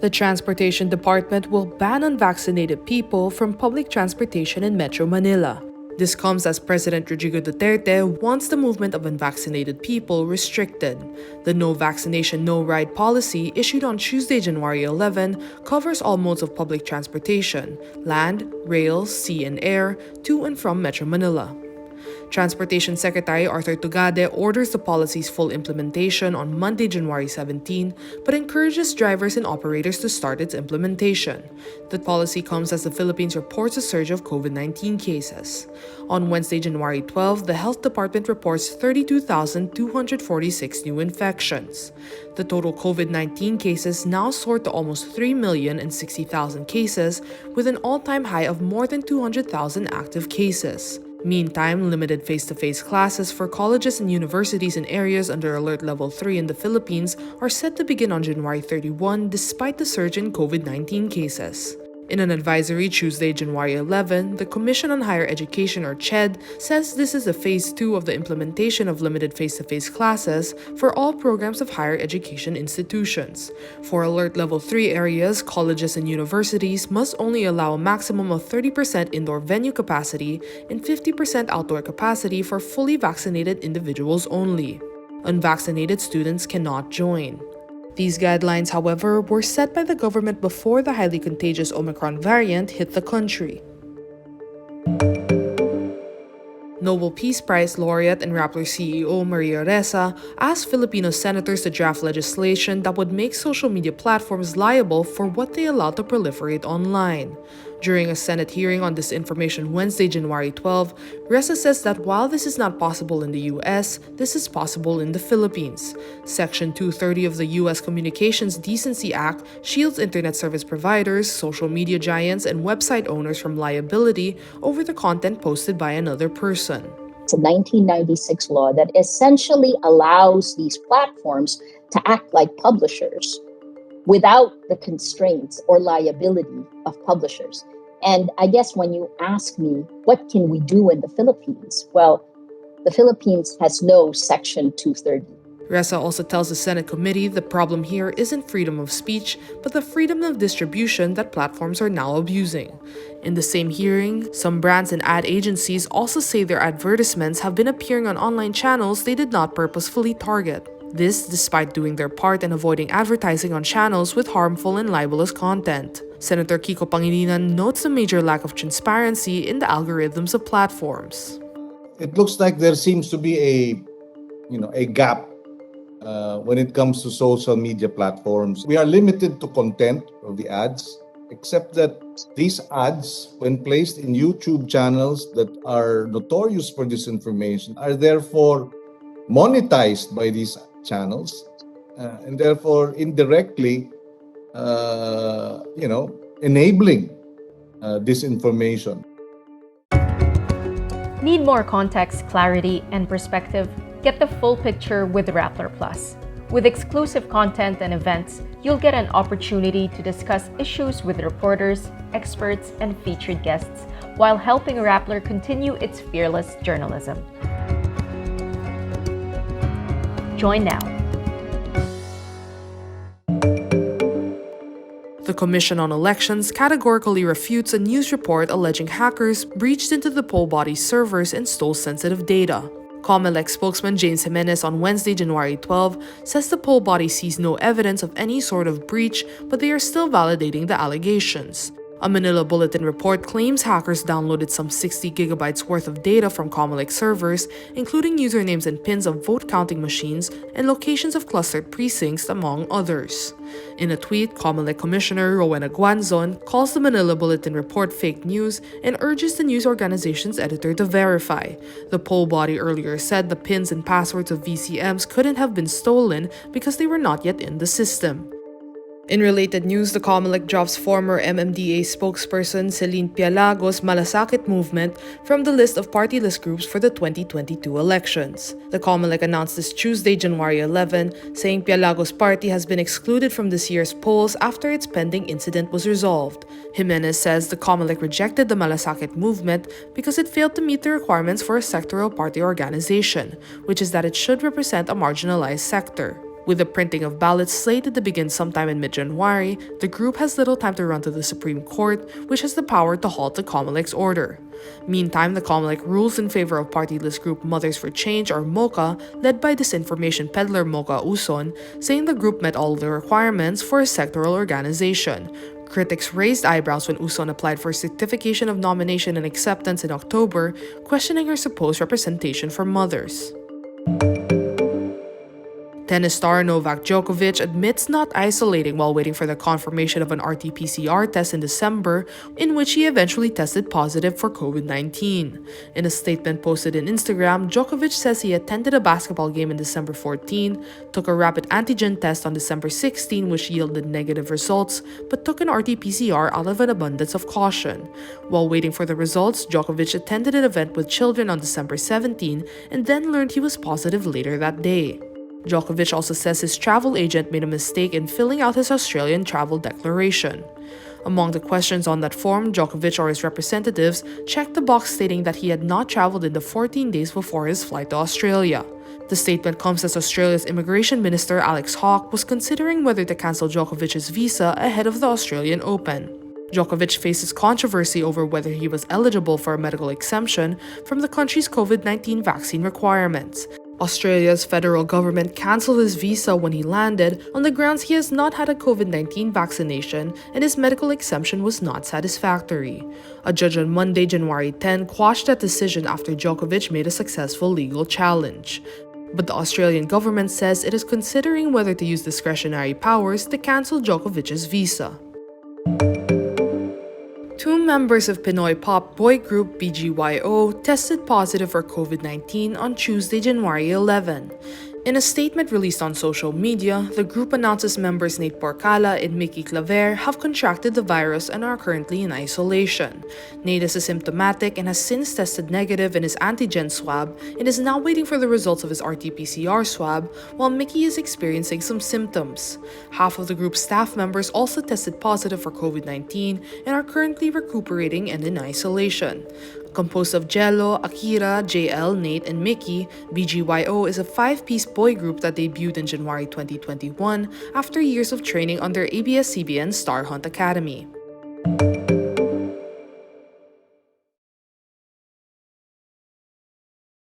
The Transportation Department will ban unvaccinated people from public transportation in Metro Manila. This comes as President Rodrigo Duterte wants the movement of unvaccinated people restricted. The no vaccination, no ride policy issued on Tuesday, January 11, covers all modes of public transportation: land, rail, sea, and air, to and from Metro Manila. Transportation Secretary Arthur Tugade orders the policy's full implementation on Monday, January 17, but encourages drivers and operators to start its implementation. The policy comes as the Philippines reports a surge of COVID-19 cases. On Wednesday, January 12, the Health Department reports 32,246 new infections. The total COVID-19 cases now soar to almost 3,060,000 cases, with an all-time high of more than 200,000 active cases. Meantime, limited face-to-face classes for colleges and universities in areas under Alert Level 3 in the Philippines are set to begin on January 31 despite the surge in COVID-19 cases. In an advisory Tuesday, January 11, the Commission on Higher Education, or CHED, says this is a phase 2 of the implementation of limited face-to-face classes for all programs of higher education institutions. For Alert Level 3 areas, colleges and universities must only allow a maximum of 30% indoor venue capacity and 50% outdoor capacity for fully vaccinated individuals only. Unvaccinated students cannot join. These guidelines, however, were set by the government before the highly contagious Omicron variant hit the country. Nobel Peace Prize laureate and Rappler CEO Maria Ressa asked Filipino senators to draft legislation that would make social media platforms liable for what they allow to proliferate online. During a Senate hearing on disinformation Wednesday, January 12, Ressa says that while this is not possible in the US, this is possible in the Philippines. Section 230 of the US Communications Decency Act shields internet service providers, social media giants, and website owners from liability over the content posted by another person. It's a 1996 law that essentially allows these platforms to act like publishers without the constraints or liability of publishers. And I guess when you ask me, what can we do in the Philippines? Well, the Philippines has no Section 230. Ressa also tells the Senate committee the problem here isn't freedom of speech, but the freedom of distribution that platforms are now abusing. In the same hearing, some brands and ad agencies also say their advertisements have been appearing on online channels they did not purposefully target. This despite doing their part and avoiding advertising on channels with harmful and libelous content. Senator Kiko Pangilinan notes the major lack of transparency in the algorithms of platforms. It looks like there seems to be a gap when it comes to social media platforms. We are limited to content of the ads, except that these ads, when placed in YouTube channels that are notorious for disinformation, are therefore monetized by these channels, and therefore indirectly, enabling disinformation. Need more context, clarity, and perspective? Get the full picture with Rappler Plus. With exclusive content and events, you'll get an opportunity to discuss issues with reporters, experts, and featured guests while helping Rappler continue its fearless journalism. Join now. The Commission on Elections categorically refutes a news report alleging hackers breached into the poll body's servers and stole sensitive data. Comelec spokesman James Jimenez on Wednesday, January 12, says the poll body sees no evidence of any sort of breach, but they are still validating the allegations. A Manila Bulletin report claims hackers downloaded some 60 gigabytes worth of data from Comelec servers, including usernames and pins of vote counting machines and locations of clustered precincts, among others. In a tweet, Comelec Commissioner Rowena Guanzon calls the Manila Bulletin report fake news and urges the news organization's editor to verify. The poll body earlier said the pins and passwords of VCMs couldn't have been stolen because they were not yet in the system. In related news, the Comelec drops former MMDA spokesperson Celine Pialagos' Malasakit movement from the list of party-list groups for the 2022 elections. The Comelec announced this Tuesday, January 11, saying Pialagos' party has been excluded from this year's polls after its pending incident was resolved. Jimenez says the Comelec rejected the Malasakit movement because it failed to meet the requirements for a sectoral party organization, which is that it should represent a marginalized sector. With the printing of ballots slated to begin sometime in mid-January, the group has little time to run to the Supreme Court, which has the power to halt the Comelec's order. Meantime, the Comelec rules in favor of party list group Mothers for Change or MOCA, led by disinformation peddler Mocha Uson, saying the group met all the requirements for a sectoral organization. Critics raised eyebrows when Uson applied for certification of nomination and acceptance in October, questioning her supposed representation for mothers. Tennis star Novak Djokovic admits not isolating while waiting for the confirmation of an RT-PCR test in December, in which he eventually tested positive for COVID-19. In a statement posted on Instagram, Djokovic says he attended a basketball game on December 14, took a rapid antigen test on December 16 which yielded negative results, but took an RT-PCR out of an abundance of caution. While waiting for the results, Djokovic attended an event with children on December 17 and then learned he was positive later that day. Djokovic also says his travel agent made a mistake in filling out his Australian travel declaration. Among the questions on that form, Djokovic or his representatives checked the box stating that he had not traveled in the 14 days before his flight to Australia. The statement comes as Australia's Immigration Minister Alex Hawke was considering whether to cancel Djokovic's visa ahead of the Australian Open. Djokovic faces controversy over whether he was eligible for a medical exemption from the country's COVID-19 vaccine requirements. Australia's federal government cancelled his visa when he landed on the grounds he has not had a COVID-19 vaccination and his medical exemption was not satisfactory. A judge on Monday, January 10, quashed that decision after Djokovic made a successful legal challenge. But the Australian government says it is considering whether to use discretionary powers to cancel Djokovic's visa. Two members of Pinoy pop boy group BGYO tested positive for COVID-19 on Tuesday, January 11. In a statement released on social media, the group announces members Nate Porcala and Mikki have contracted the virus and are currently in isolation. Nate is asymptomatic and has since tested negative in his antigen swab and is now waiting for the results of his RT-PCR swab, while Mikki is experiencing some symptoms. Half of the group's staff members also tested positive for COVID-19 and are currently recuperating and in isolation. Composed of Jello, Akira, JL, Nate, and Mikki, BGYO is a 5-piece boy group that debuted in January 2021 after years of training under ABS-CBN's Star Hunt Academy.